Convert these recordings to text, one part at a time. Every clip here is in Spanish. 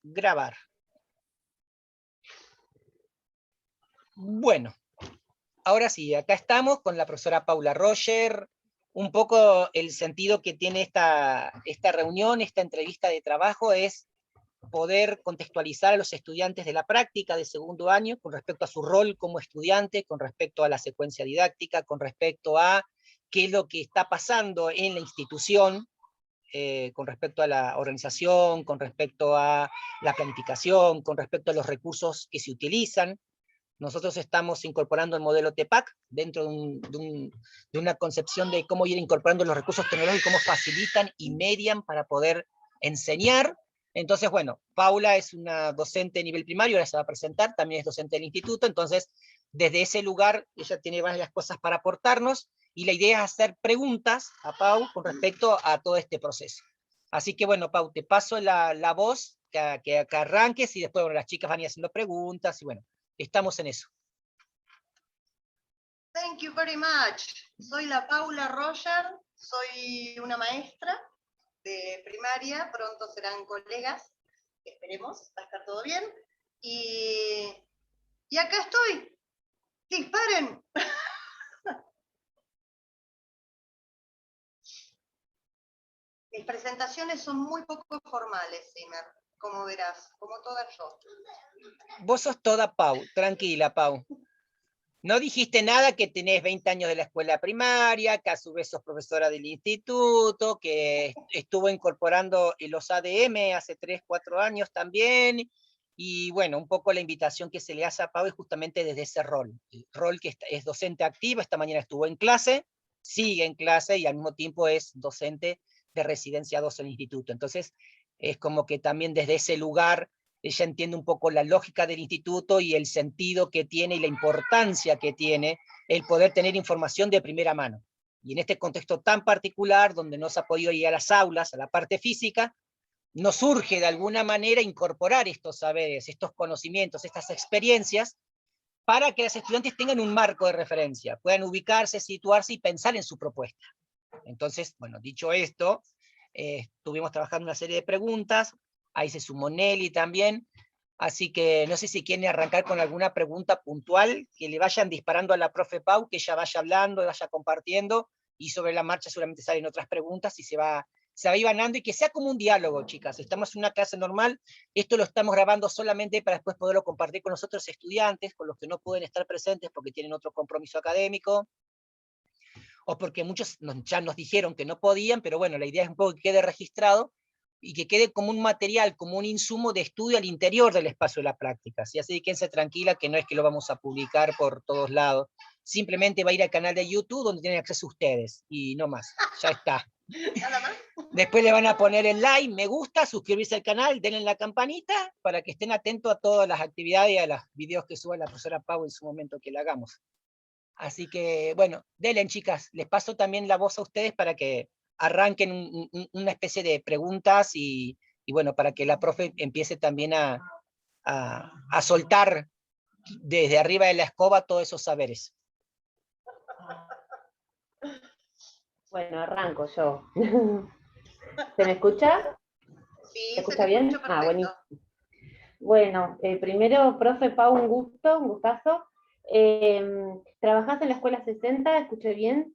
grabar. Bueno, ahora sí, acá estamos con la profesora Paula Roger. Un poco el sentido que tiene esta reunión, esta entrevista de trabajo, es poder contextualizar a los estudiantes de la práctica de segundo año con respecto a su rol como estudiante, con respecto a la secuencia didáctica, con respecto a qué es lo que está pasando en la institución, con respecto a la organización, con respecto a la planificación, con respecto a los recursos que se utilizan. Nosotros estamos incorporando el modelo TEPAC dentro de una concepción de cómo ir incorporando los recursos tecnológicos, cómo facilitan y median para poder enseñar. Entonces, bueno, Paula es una docente de nivel primario, ahora se va a presentar, también es docente del instituto, entonces desde ese lugar ella tiene varias cosas para aportarnos, y la idea es hacer preguntas a Pau con respecto a todo este proceso. Así que bueno, Pau, te paso la voz, que arranques, y después bueno, las chicas van a ir haciendo preguntas, y bueno, estamos en eso. Thank you very much. Soy la Paula Roger, soy una maestra de primaria, pronto serán colegas, esperemos, va a estar todo bien. Y acá estoy. ¡Disparen! Mis presentaciones son muy poco formales, Zimmer, como verás, como toda yo. Vos sos toda Pau, tranquila, Pau. No dijiste nada que tenés 20 años de la escuela primaria, que a su vez sos profesora del instituto, que estuvo incorporando los ADM hace 3, 4 años también, y bueno, un poco la invitación que se le hace a Pau es justamente desde ese rol, el rol que es docente activa. Esta mañana estuvo en clase, sigue en clase y al mismo tiempo es docente de residencia 2 en el instituto. Entonces, es como que también desde ese lugar ella entiende un poco la lógica del instituto y el sentido que tiene y la importancia que tiene el poder tener información de primera mano. Y en este contexto tan particular, donde no se ha podido ir a las aulas, a la parte física, nos surge de alguna manera incorporar estos saberes, estos conocimientos, estas experiencias, para que los estudiantes tengan un marco de referencia, puedan ubicarse, situarse y pensar en su propuesta. Entonces, bueno, dicho esto, estuvimos trabajando una serie de preguntas, ahí se sumó Nelly también, así que no sé si quieren arrancar con alguna pregunta puntual, que le vayan disparando a la profe Pau, que ella vaya hablando, vaya compartiendo, y sobre la marcha seguramente salen otras preguntas y se va ganando, y que sea como un diálogo, chicas. Estamos en una clase normal, esto lo estamos grabando solamente para después poderlo compartir con los otros estudiantes, con los que no pueden estar presentes porque tienen otro compromiso académico, o porque muchos ya nos dijeron que no podían, pero bueno, la idea es un poco que quede registrado y que quede como un material, como un insumo de estudio al interior del espacio de la práctica, ¿sí? Así que quédense tranquila, que no es que lo vamos a publicar por todos lados, simplemente va a ir al canal de YouTube donde tienen acceso ustedes, y no más, ya está. ¿Nada más? Después le van a poner el like, me gusta, suscribirse al canal, denle la campanita, para que estén atentos a todas las actividades y a los videos que suba la profesora Pau en su momento que la hagamos. Así que, bueno, denle, chicas, les paso también la voz a ustedes para que arranquen una especie de preguntas y bueno, para que la profe empiece también a soltar desde arriba de la escoba todos esos saberes. Bueno, arranco yo. ¿Se me escucha? Sí, ¿Se escucha bien? perfecto. Buenísimo. Bueno, primero, profe Pau, un gustazo. ¿Trabajás en la escuela 60? ¿Escuché bien?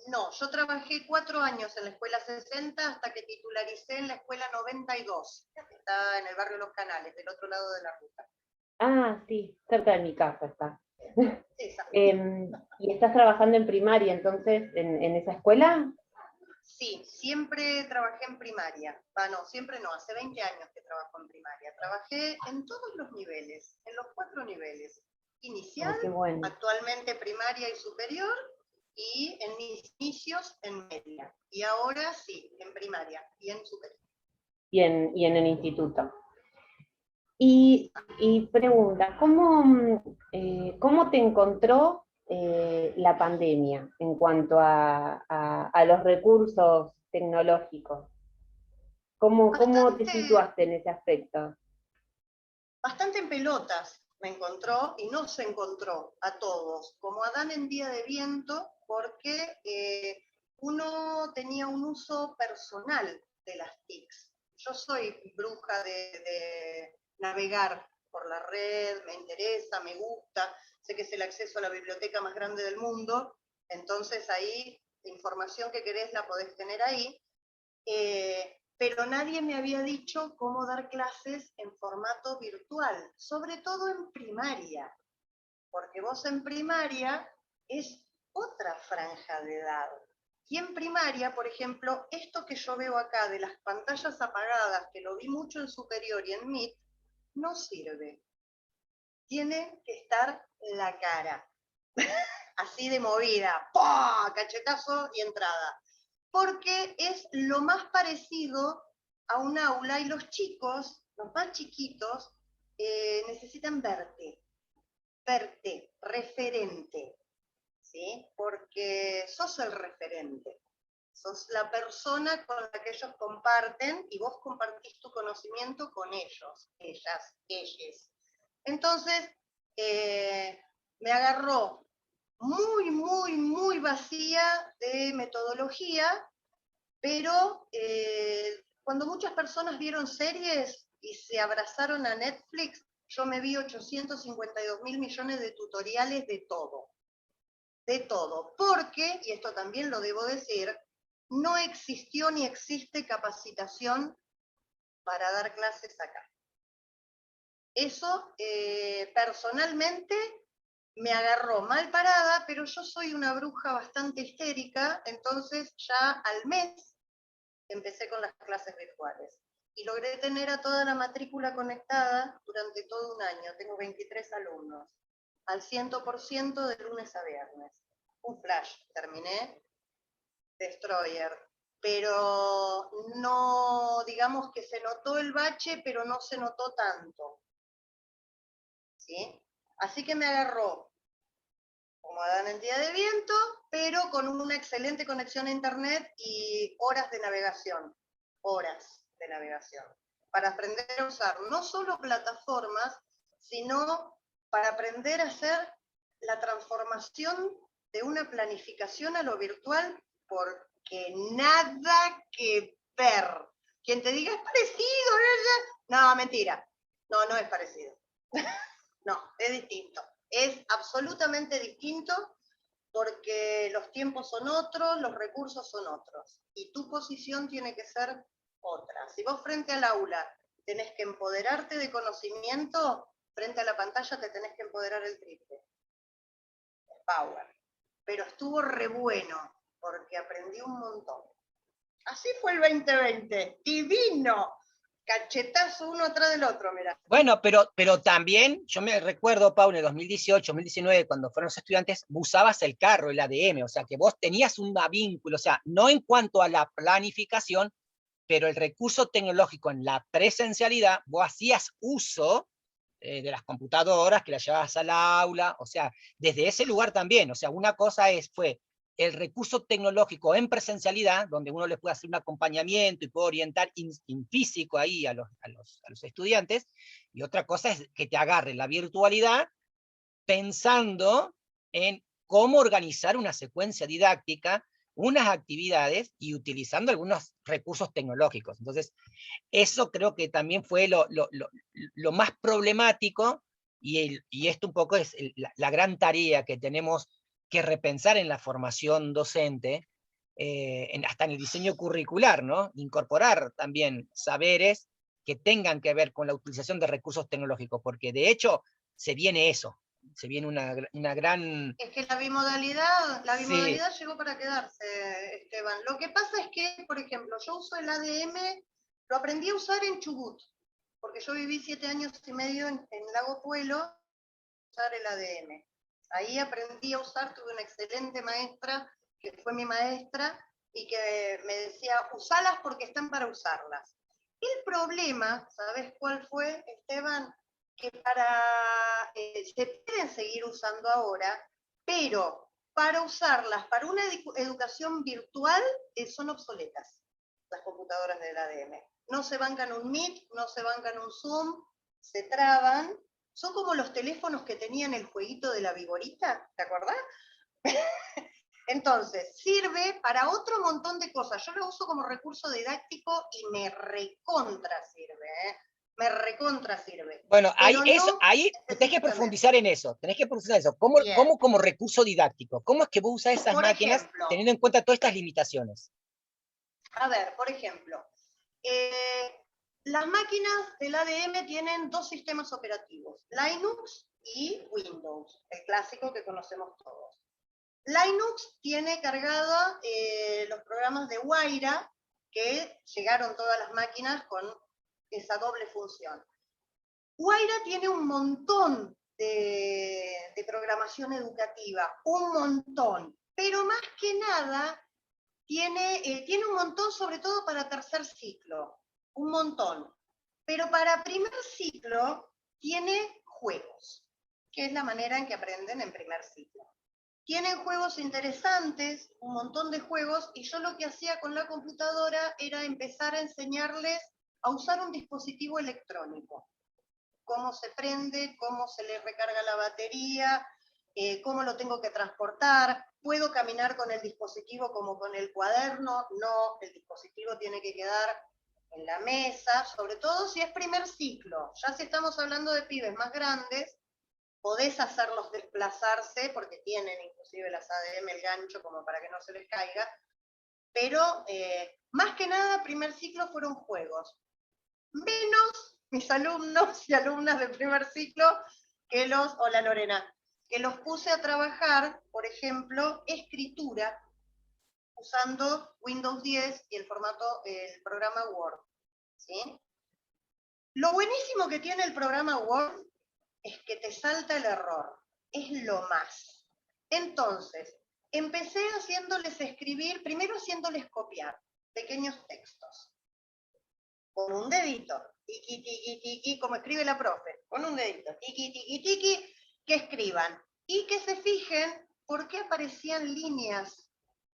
No, yo trabajé 4 años en la escuela 60 hasta que titularicé en la escuela 92, que está en el barrio Los Canales, del otro lado de la ruta. Ah, sí, cerca de mi casa está. Esa. ¿Y estás trabajando en primaria entonces en esa escuela? Sí, siempre trabajé en primaria. No, siempre no, hace 20 años que trabajo en primaria. Trabajé en todos los niveles, en los 4 niveles. Inicial, Qué bueno. actualmente primaria y superior, y en mis inicios en media. Y ahora sí, en primaria y en superior. Y en el instituto. Y pregunta, ¿cómo te encontró la pandemia en cuanto a los recursos tecnológicos? ¿Cómo te situaste en ese aspecto? Bastante en pelotas me encontró, y nos encontró a todos, como Adán en día de viento, porque uno tenía un uso personal de las TICs. yo soy bruja de navegar por la red, me interesa, me gusta, sé que es el acceso a la biblioteca más grande del mundo, entonces ahí, la información que querés la podés tener ahí, pero nadie me había dicho cómo dar clases en formato virtual, sobre todo en primaria, porque vos en primaria es otra franja de edad. Y en primaria, por ejemplo, esto que yo veo acá de las pantallas apagadas, que lo vi mucho en superior y en Meet, no sirve. Tiene que estar la cara, así de movida, ¡pah! Cachetazo y entrada. Porque es lo más parecido a un aula y los chicos, los más chiquitos, necesitan verte, referente, ¿sí? Porque sos el referente. Sos la persona con la que ellos comparten y vos compartís tu conocimiento con ellos, ellas, ellos. Entonces, me agarró muy vacía de metodología, pero cuando muchas personas vieron series y se abrazaron a Netflix, yo me vi 852.000 millones de tutoriales de todo, porque, y esto también lo debo decir, no existió ni existe capacitación para dar clases acá. Eso personalmente me agarró mal parada, pero yo soy una bruja bastante histérica, entonces ya al mes empecé con las clases virtuales. Y logré tener a toda la matrícula conectada durante todo un año. Tengo 23 alumnos, al 100% de lunes a viernes. Un flash, terminé Destroyer. Pero no, digamos que se notó el bache, pero no se notó tanto. ¿Sí? Así que me agarró como Adán en día de viento, pero con una excelente conexión a internet y horas de navegación, para aprender a usar no solo plataformas, sino para aprender a hacer la transformación de una planificación a lo virtual, porque nada que ver. Quien te diga, es parecido, no, mentira, no es parecido. No, es distinto. Es absolutamente distinto porque los tiempos son otros, los recursos son otros. Y tu posición tiene que ser otra. Si vos frente al aula tenés que empoderarte de conocimiento, frente a la pantalla te tenés que empoderar el triple. Power. Pero estuvo re bueno, porque aprendí un montón. Así fue el 2020. ¡Divino! Cachetazo uno atrás del otro, mirá. Bueno, pero también, yo me recuerdo, Pau, en el 2018, 2019, cuando fueron los estudiantes, usabas el carro, el ADM, o sea, que vos tenías un vínculo, o sea, no en cuanto a la planificación, pero el recurso tecnológico en la presencialidad, vos hacías uso de las computadoras, que las llevabas al aula, o sea, desde ese lugar también, o sea, una cosa fue el recurso tecnológico en presencialidad, donde uno les puede hacer un acompañamiento y puede orientar in físico ahí a los estudiantes, y otra cosa es que te agarre la virtualidad pensando en cómo organizar una secuencia didáctica, unas actividades y utilizando algunos recursos tecnológicos. Entonces, eso creo que también fue lo más problemático, y esto un poco es la gran tarea que tenemos que repensar en la formación docente, hasta en el diseño curricular, ¿no? Incorporar también saberes que tengan que ver con la utilización de recursos tecnológicos, porque de hecho se viene eso, se viene una gran... Es que la bimodalidad Sí. llegó para quedarse, Esteban. Lo que pasa es que, por ejemplo, yo uso el ADM, lo aprendí a usar en Chubut, porque yo viví 7 años y medio en Lago Puelo, usar el ADM. Ahí aprendí a usar, tuve una excelente maestra, que fue mi maestra, y que me decía, usalas porque están para usarlas. El problema, ¿sabes cuál fue, Esteban? Que se pueden seguir usando ahora, pero para usarlas para una educación virtual son obsoletas las computadoras del ADM. No se bancan un Meet, no se bancan un Zoom, se traban. Son como los teléfonos que tenían el jueguito de la viborita, ¿te acordás? Entonces, sirve para otro montón de cosas. Yo lo uso como recurso didáctico y me recontra sirve, ¿eh? Me recontra sirve. Bueno, ahí, Pero eso, no ahí tenés que específicamente. profundizar en eso, tenés que profundizar en eso. ¿Cómo, Bien. cómo como recurso didáctico? ¿Cómo es que vos usás esas Por máquinas ejemplo, teniendo en cuenta todas estas limitaciones? a ver, por ejemplo, las máquinas del ADM tienen dos sistemas operativos, Linux y Windows, el clásico que conocemos todos. Linux tiene cargada los programas de Wayra, que llegaron todas las máquinas con esa doble función. Wayra tiene un montón de programación educativa, un montón, pero más que nada tiene un montón sobre todo para tercer ciclo, un montón. Pero para primer ciclo tiene juegos, que es la manera en que aprenden en primer ciclo. Tienen juegos interesantes, un montón de juegos, y yo lo que hacía con la computadora era empezar a enseñarles a usar un dispositivo electrónico. Cómo se prende, cómo se le recarga la batería, cómo lo tengo que transportar, puedo caminar con el dispositivo como con el cuaderno, no, el dispositivo tiene que quedar en la mesa, sobre todo si es primer ciclo. Ya si estamos hablando de pibes más grandes, podés hacerlos desplazarse, porque tienen inclusive las ADM el gancho como para que no se les caiga, pero más que nada primer ciclo fueron juegos. Menos mis alumnos y alumnas del primer ciclo que hola Lorena, que los puse a trabajar, por ejemplo, escritura, usando Windows 10 y el programa Word, ¿sí? Lo buenísimo que tiene el programa Word es que te salta el error, es lo más. Entonces, empecé haciéndoles escribir, primero haciéndoles copiar pequeños textos, con un dedito, tiqui, tiqui, tiqui, como escribe la profe, con un dedito, tiqui, tiqui, tiqui, que escriban, y que se fijen por qué aparecían líneas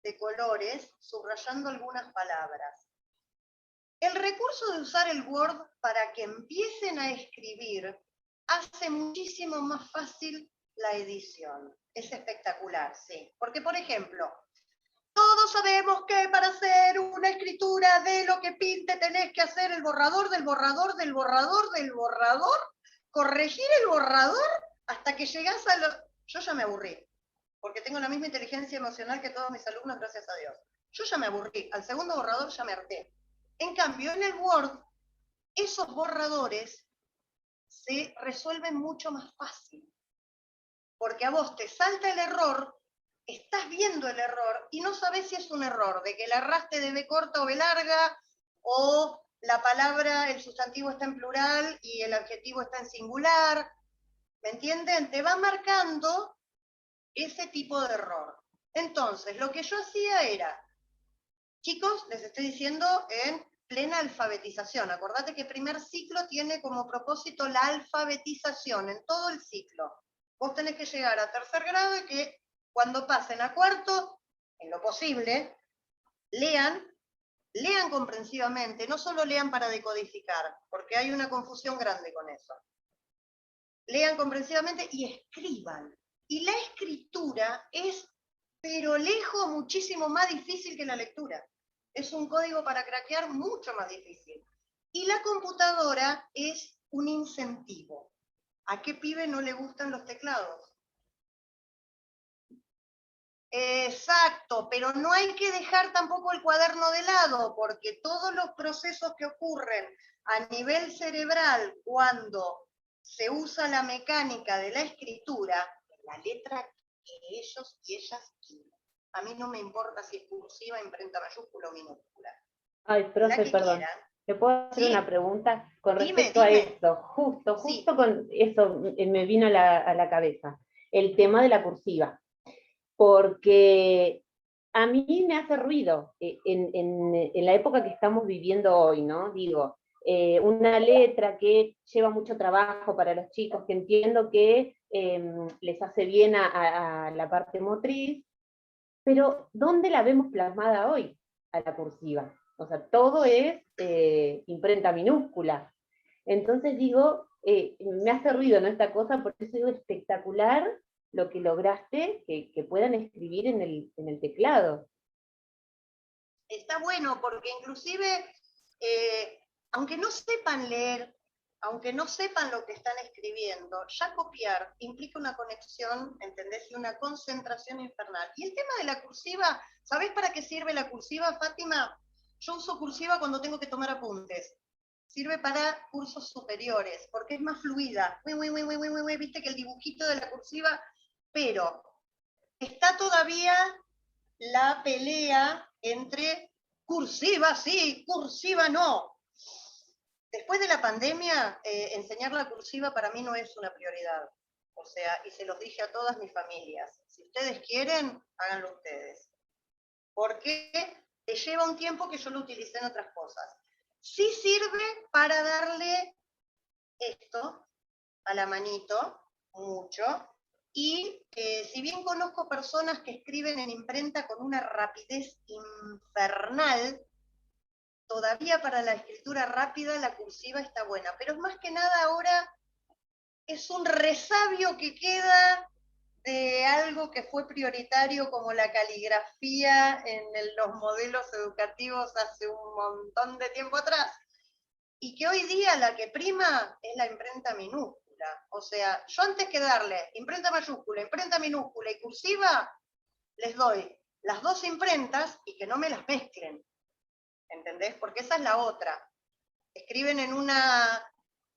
de colores subrayando algunas palabras. El recurso de usar el Word para que empiecen a escribir hace muchísimo más fácil la edición. Es espectacular, sí. Porque, por ejemplo, todos sabemos que para hacer una escritura de lo que pinte tenés que hacer el borrador del borrador del borrador del borrador, corregir el borrador hasta que llegás a lo... Yo ya me aburrí, porque tengo la misma inteligencia emocional que todos mis alumnos, gracias a Dios. Yo ya me aburrí, al segundo borrador ya me harté. En cambio, en el Word, esos borradores se resuelven mucho más fácil, porque a vos te salta el error, estás viendo el error y no sabés si es un error, de que la erraste de B corta o B larga, o la palabra, el sustantivo está en plural y el adjetivo está en singular, ¿me entienden? Te va marcando ese tipo de error. Entonces, lo que yo hacía era, chicos, les estoy diciendo en plena alfabetización. Acordate que primer ciclo tiene como propósito la alfabetización en todo el ciclo. Vos tenés que llegar a tercer grado y que cuando pasen a cuarto, en lo posible, lean comprensivamente, no solo lean para decodificar, porque hay una confusión grande con eso. Lean comprensivamente y escriban. Y la escritura es, pero lejos, muchísimo más difícil que la lectura. Es un código para craquear mucho más difícil. Y la computadora es un incentivo. ¿A qué pibe no le gustan los teclados? Exacto, pero no hay que dejar tampoco el cuaderno de lado, porque todos los procesos que ocurren a nivel cerebral cuando se usa la mecánica de la escritura, la letra que ellos y ellas quieren. A mí no me importa si es cursiva, imprenta mayúscula o minúscula. Ay, profe, perdón. Quieran. ¿Le puedo hacer ¿Sí? una pregunta con Dime, respecto a dime. esto? Justo Sí. con eso me vino a la cabeza. El tema de la cursiva. Porque a mí me hace ruido en la época que estamos viviendo hoy, ¿no? Digo, una letra que lleva mucho trabajo para los chicos, que entiendo que les hace bien a la parte motriz, pero ¿dónde la vemos plasmada hoy a la cursiva? O sea, todo es imprenta minúscula. Entonces digo, me hace ruido, ¿no? Esta cosa, porque eso es espectacular lo que lograste que puedan escribir en el teclado. Está bueno, porque inclusive, aunque no sepan leer, aunque no sepan lo que están escribiendo, ya copiar implica una conexión, ¿entendés? Y una concentración infernal. Y el tema de la cursiva, ¿sabés para qué sirve la cursiva, Fátima? Yo uso cursiva cuando tengo que tomar apuntes. Sirve para cursos superiores, porque es más fluida. Viste que el dibujito de la cursiva, pero está todavía la pelea entre cursiva sí, cursiva no. Después de la pandemia, enseñar la cursiva para mí no es una prioridad. O sea, y se los dije a todas mis familias. Si ustedes quieren, háganlo ustedes. Porque te lleva un tiempo que yo lo utilicé en otras cosas. Sí sirve para darle esto a la manito, mucho. Y si bien conozco personas que escriben en imprenta con una rapidez infernal, todavía para la escritura rápida la cursiva está buena, pero más que nada ahora es un resabio que queda de algo que fue prioritario como la caligrafía en los modelos educativos hace un montón de tiempo atrás, y que hoy día la que prima es la imprenta minúscula. O sea, yo antes que darle imprenta mayúscula, imprenta minúscula y cursiva, les doy las dos imprentas y que no me las mezclen. ¿Entendés? Porque esa es la otra. Escriben en una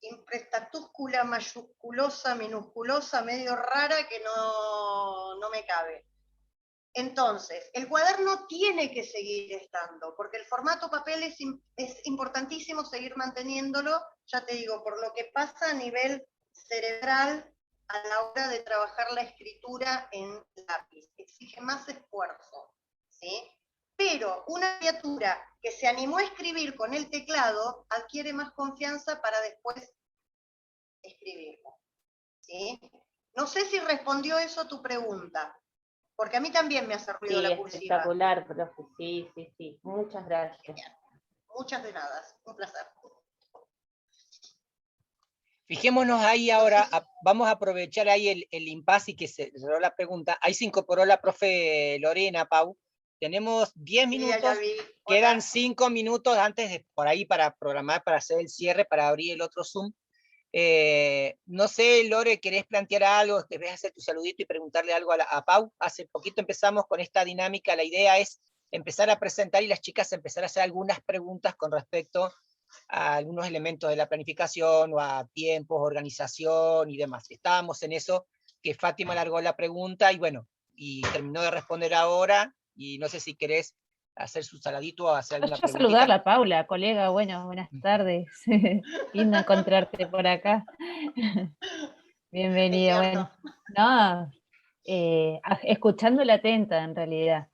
imprestatúscula mayúsculosa, minúsculosa, medio rara que no me cabe. Entonces, el cuaderno tiene que seguir estando, porque el formato papel es importantísimo seguir manteniéndolo, ya te digo, por lo que pasa a nivel cerebral a la hora de trabajar la escritura en lápiz. Exige más esfuerzo, ¿sí? Pero una criatura que se animó a escribir con el teclado adquiere más confianza para después escribirlo, ¿sí? No sé si respondió eso a tu pregunta, porque a mí también me hace ruido Sí, la cursiva. espectacular, profe, sí, muchas gracias. Genial. Muchas de nada, un placer. Fijémonos ahí ahora, vamos a aprovechar ahí el impasse y que se cerró la pregunta. Ahí se incorporó la profe Lorena, Pau. Tenemos 10 minutos, ya vi. quedan 5 minutos antes de por ahí para programar, para hacer el cierre, para abrir el otro Zoom. No sé, Lore, ¿querés plantear algo? ¿Querés hacer tu saludito y preguntarle algo a Pau? Hace poquito empezamos con esta dinámica, la idea es empezar a presentar y las chicas empezar a hacer algunas preguntas con respecto a algunos elementos de la planificación o a tiempos, organización y demás. Estábamos en eso, que Fátima largó la pregunta y bueno, y terminó de responder ahora, y no sé si querés hacer su saladito o hacer alguna preguntita. Saludarla, Paula, colega, bueno, buenas tardes. Lindo encontrarte por acá. Bienvenida, bueno. No, escuchándola atenta en realidad.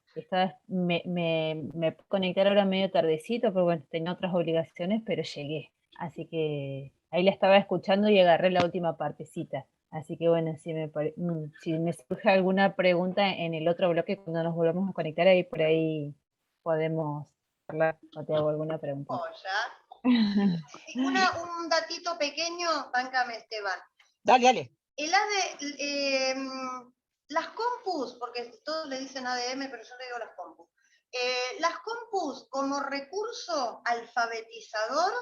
Me conectar ahora medio tardecito, pero bueno, tenía otras obligaciones, pero llegué. Así que ahí la estaba escuchando y agarré la última partecita. Así que bueno, si me surge alguna pregunta en el otro bloque, cuando nos volvamos a conectar, ahí por ahí podemos hablar o te hago alguna pregunta. Un datito pequeño, báncame, Esteban. Dale. Las compus, porque todos le dicen ADM, pero yo le digo las compus. Las compus como recurso alfabetizador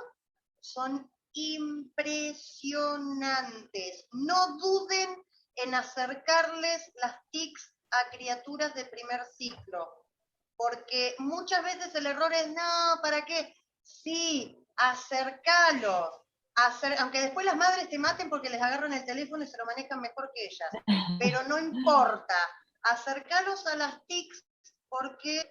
son impresionantes. No duden en acercarles las TICs a criaturas de primer ciclo, porque muchas veces el error es, no, ¿para qué? Sí, acercalos. Aunque después las madres te maten porque les agarran el teléfono y se lo manejan mejor que ellas, pero no importa, acercalos a las TICs porque,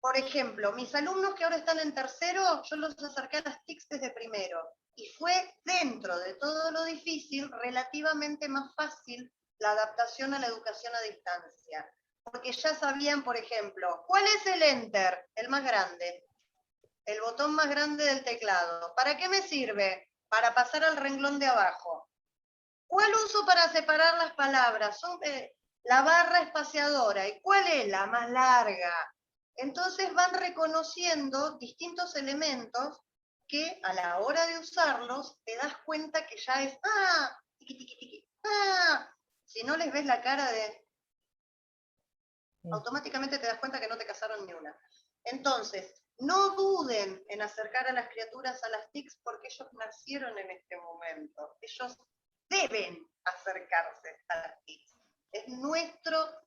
por ejemplo, mis alumnos que ahora están en tercero, yo los acerqué a las TICs desde primero, y fue dentro de todo lo difícil relativamente más fácil la adaptación a la educación a distancia, porque ya sabían, por ejemplo, ¿cuál es el Enter? El más grande. El botón más grande del teclado. ¿Para qué me sirve? Para pasar al renglón de abajo. ¿Cuál uso para separar las palabras? La barra espaciadora. ¿Y cuál es? La más larga. Entonces van reconociendo distintos elementos que a la hora de usarlos te das cuenta que ya es, tiqui, tiqui, tiqui, Si no les ves la cara automáticamente te das cuenta que no te casaron ni una. Entonces, no duden en acercar a las criaturas a las TICs porque ellos nacieron en este momento. Ellos deben acercarse a las TICs. Es nuestra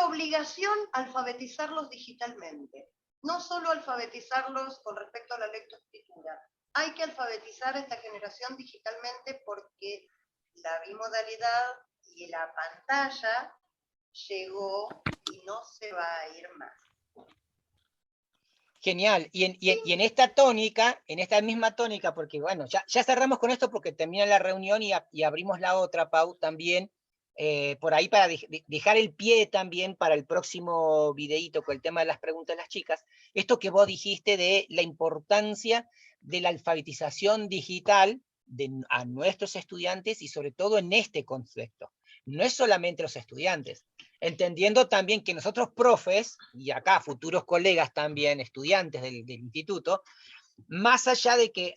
obligación alfabetizarlos digitalmente. No solo alfabetizarlos con respecto a la lectoescritura. Hay que alfabetizar a esta generación digitalmente porque la bimodalidad y la pantalla llegó y no se va a ir más. Genial. Y en esta tónica, en esta misma tónica, porque bueno, ya cerramos con esto porque termina la reunión y abrimos la otra, Pau, también, por ahí para dejar el pie también para el próximo videíto con el tema de las preguntas de las chicas, esto que vos dijiste de la importancia de la alfabetización digital a nuestros estudiantes y sobre todo en este concepto. No es solamente los estudiantes, entendiendo también que nosotros profes, y acá futuros colegas también, estudiantes del instituto, más allá de que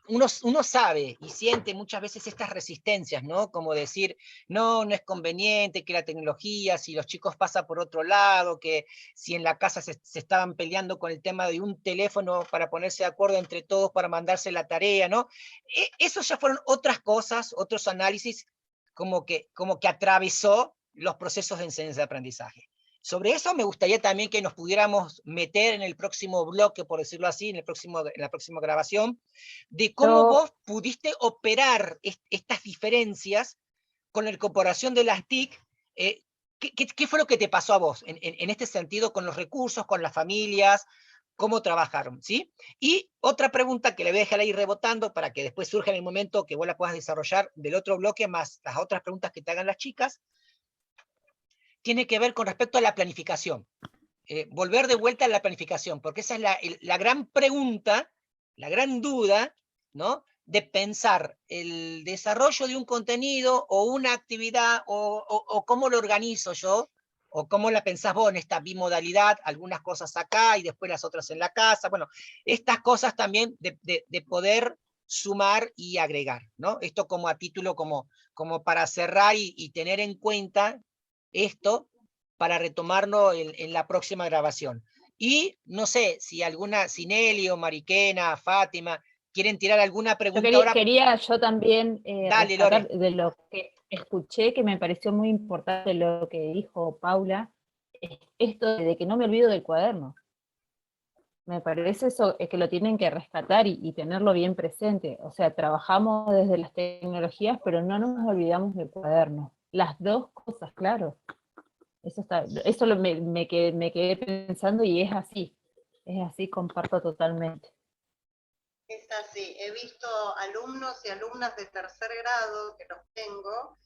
uno sabe y siente muchas veces estas resistencias, ¿no? Como decir, no es conveniente que la tecnología, si los chicos pasan por otro lado, que si en la casa se estaban peleando con el tema de un teléfono para ponerse de acuerdo entre todos para mandarse la tarea, ¿no? Eso ya fueron otras cosas, otros análisis como que atravesó los procesos de enseñanza y aprendizaje. Sobre eso me gustaría también que nos pudiéramos meter en el próximo bloque, por decirlo así, en la próxima grabación, de cómo vos pudiste operar estas diferencias con la incorporación de las TIC. ¿Qué fue lo que te pasó a vos en este sentido con los recursos, con las familias? ¿Cómo trabajaron? ¿Sí? Y otra pregunta que le voy a dejar ahí rebotando para que después surja en el momento que vos la puedas desarrollar del otro bloque, más las otras preguntas que te hagan las chicas, tiene que ver con respecto a la planificación. Volver de vuelta a la planificación, porque esa es la gran pregunta, la gran duda, ¿no? De pensar el desarrollo de un contenido o una actividad o cómo lo organizo yo, o cómo la pensás vos en esta bimodalidad, algunas cosas acá y después las otras en la casa. Bueno, estas cosas también de poder sumar y agregar, ¿no? Esto como a título, como para cerrar y tener en cuenta esto para retomarlo en la próxima grabación. Y no sé si si Nelly o Mariquena, Fátima, quieren tirar alguna pregunta ahora. Quería yo también Dale, rescatar Lore. de lo que escuché, que me pareció muy importante lo que dijo Paula, esto de que no me olvido del cuaderno. Me parece eso es que lo tienen que rescatar y tenerlo bien presente. O sea, trabajamos desde las tecnologías, pero no nos olvidamos del cuaderno. Las dos cosas, claro. Eso me quedé pensando y es así, comparto totalmente. Es así, he visto alumnos y alumnas de tercer grado, que los tengo,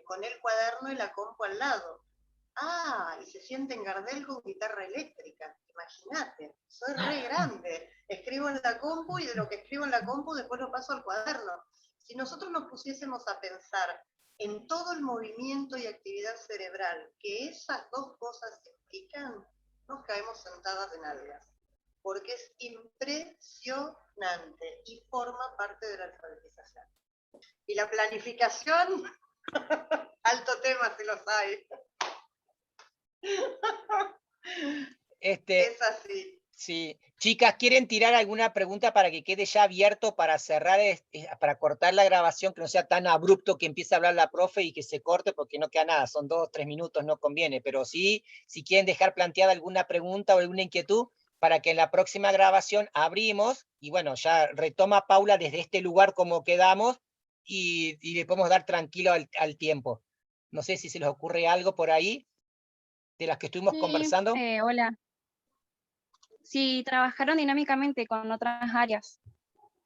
con el cuaderno y la compu al lado. Y se sienten Gardel con guitarra eléctrica, imagínate, soy re grande, escribo en la compu y de lo que escribo en la compu después lo paso al cuaderno. Si nosotros nos pusiésemos a pensar en todo el movimiento y actividad cerebral que esas dos cosas implican, nos caemos sentadas en algas, porque es impresionante y forma parte de la alfabetización. Y la planificación, alto tema si los hay. Es así. Sí. Chicas, ¿quieren tirar alguna pregunta para que quede ya abierto para cerrar, para cortar la grabación, que no sea tan abrupto que empiece a hablar la profe y que se corte porque no queda nada, son 2 o 3 minutos, no conviene, pero sí, si quieren dejar planteada alguna pregunta o alguna inquietud, para que en la próxima grabación abrimos, y bueno, ya retoma Paula desde este lugar como quedamos, y le podemos dar tranquilo al tiempo. No sé si se les ocurre algo por ahí, de las que estuvimos conversando. Hola. Si trabajaron dinámicamente con otras áreas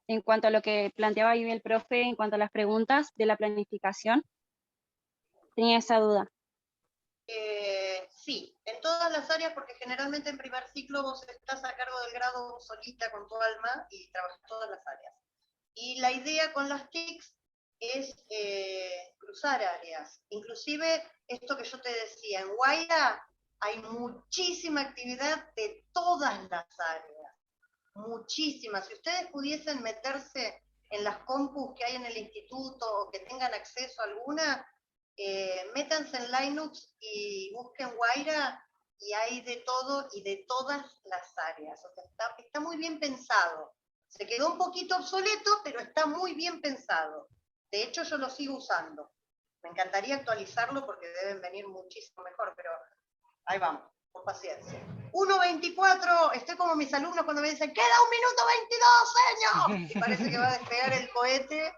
en cuanto a lo que planteaba ahí el profe, en cuanto a las preguntas de la planificación, tenía esa duda. Sí, en todas las áreas, porque generalmente en primer ciclo vos estás a cargo del grado solita con tu alma y trabajas todas las áreas. Y la idea con las TICs es cruzar áreas. Inclusive, esto que yo te decía, en Guaira hay muchísima actividad de todas las áreas. Muchísimas. Si ustedes pudiesen meterse en las compus que hay en el instituto o que tengan acceso a alguna, métanse en Linux y busquen Guaira, y hay de todo y de todas las áreas. O sea, está muy bien pensado. Se quedó un poquito obsoleto, pero está muy bien pensado. De hecho, yo lo sigo usando. Me encantaría actualizarlo porque deben venir muchísimo mejor, pero ahí vamos, con paciencia. 1.24, estoy como mis alumnos cuando me dicen, ¡queda 1 minuto 22, señor! Y parece que va a despegar el cohete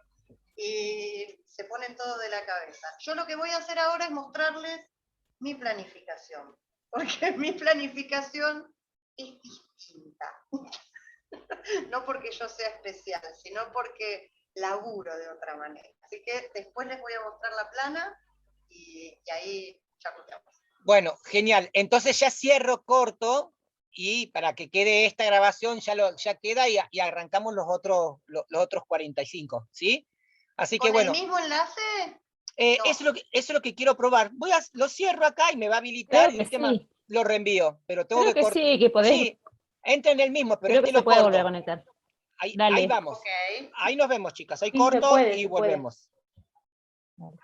y se ponen todo de la cabeza. Yo lo que voy a hacer ahora es mostrarles mi planificación, porque mi planificación es distinta. No porque yo sea especial, sino porque laburo de otra manera. Así que después les voy a mostrar la plana y ahí chacoteamos. Bueno, genial. Entonces ya cierro corto y para que quede esta grabación ya queda y arrancamos los otros 45, ¿sí? Así que ¿Con bueno. el mismo enlace? No. Eso es lo que quiero probar. Lo cierro acá y me va a habilitar Creo y el que tema sí. lo reenvío, pero tengo Creo que que cortar. sí, que podés. Sí, entra en el mismo, pero Creo que se lo puede volver a corto. conectar. Ahí Dale. vamos. Ok. Ahí nos vemos, chicas. Ahí Sí, se corto puede, y se puede. volvemos. Dale.